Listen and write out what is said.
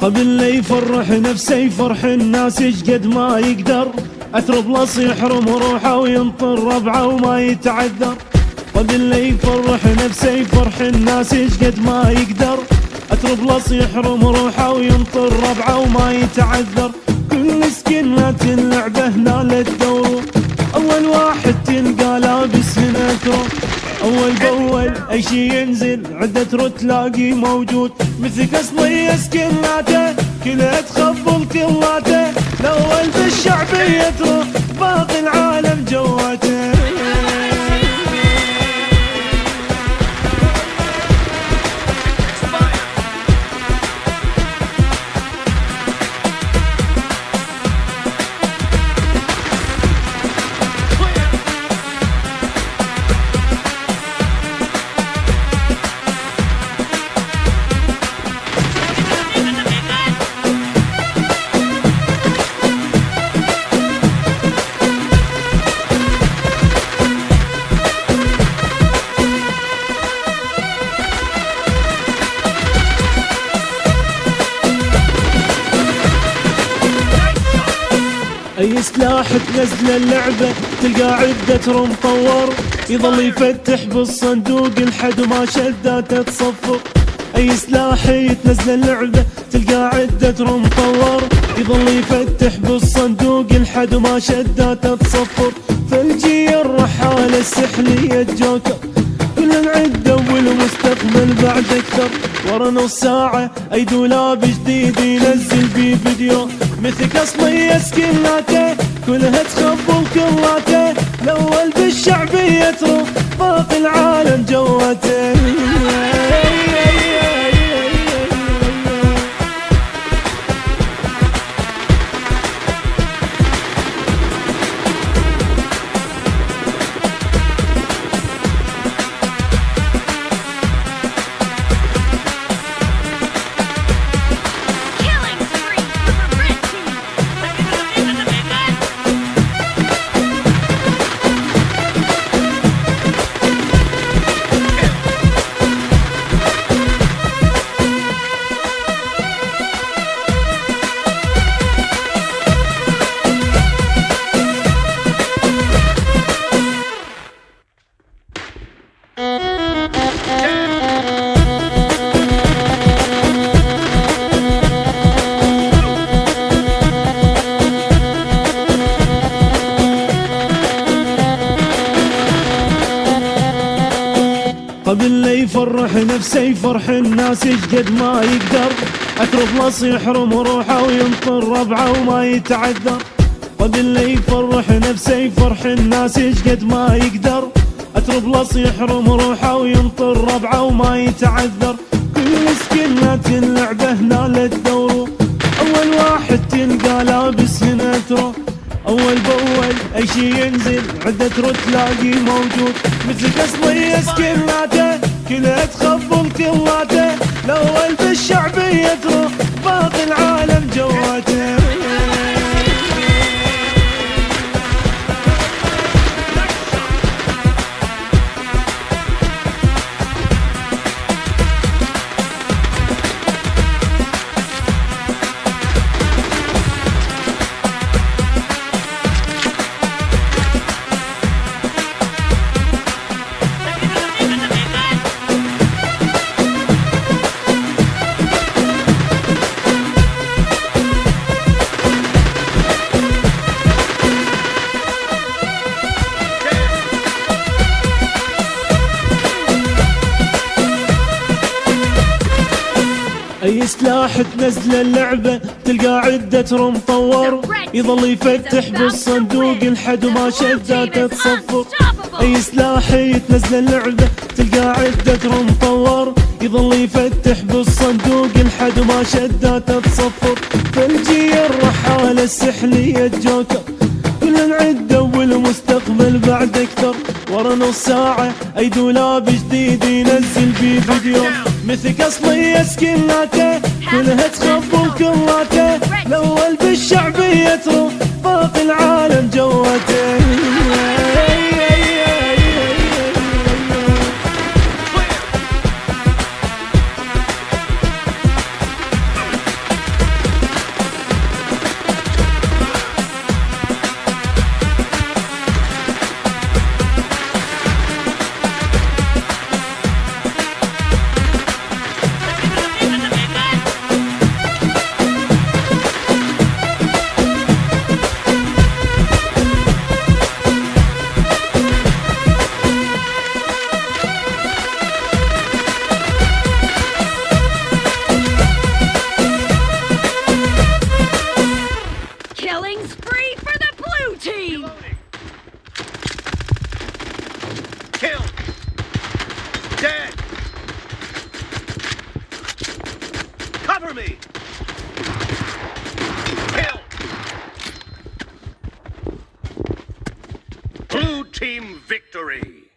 قبل لا يفرح نفسه يفرح الناس قد ما يقدر، أترب لص يحرم روحه وينطر ربعه وما يتعذر. قبل لا يفرح نفسه يفرح الناس قد ما يقدر، أترب لص يحرم روحه وينطر ربعه وما يتعذر. كل سكنات اللعبة هنا للدور، أول واحد تلقى لابس نترو، أول بأول أي شي ينزل عدة رو تلاقي موجود، مثل قصلي سكناته كلها تخبل كلاته، الأول بالشعبية تروح باقي العالم جواته. أي سلاح تنزل اللعبة تلقى عدة رو مطور، يظل يفتح بالصندوق لحد ما شداته تصفر. أي سلاح تنزل اللعبة تلقى عدة رو مطور، يظل يفتح بالصندوق لحد ما شداته تصفر. ثلجي الرحالة السحلية الجوكر، كل العدة والمستقبل بعد أكثر. ورا نص ساعة أي دولاب جديد ينزل بيه فيديو، مثل قصلي سكناته كلها تخبل كلاته، الأول بالشعبية تروح باقي العالم جواته. قبل لا يفرح نفسه يفرح الناس قد ما يقدر، أترب لص يحرم روحه وينطر ربعه وما يتعذر. قبل لا يفرح نفسه يفرح الناس قد ما يقدر، أترب لص يحرم روحه وينطر ربعه وما يتعذر. كل سكنات اللعبة هنا للدور، أول واحد تلقى لابس نترو، أول بأول أي شي ينزل عدة رو تلاقي موجود، مثل قصلي سكناته كلها تخبل كلاته، الأول بالشعبية تروح باقي العالم جواته. أي سلاح تنزل اللعبة تلقى عدة رو مطور، يظل يفتح بالصندوق لحد ما شداته تصفر. أي سلاح تنزل اللعبة تلقى عدة رو مطور، يظل يفتح بالصندوق لحد ما شداته تصفر. ثلجي الرحالة السحلية الجوكر، كل العدة والمستقبل بعد أكثر. ورا نص ساعة أي دولاب جديد ينزل بيه فيديو، مثل قصلي سكناته كلها تخبل كلاته، الأول بالشعبية تروح باقي العالم جواته. Kill! Blue team victory!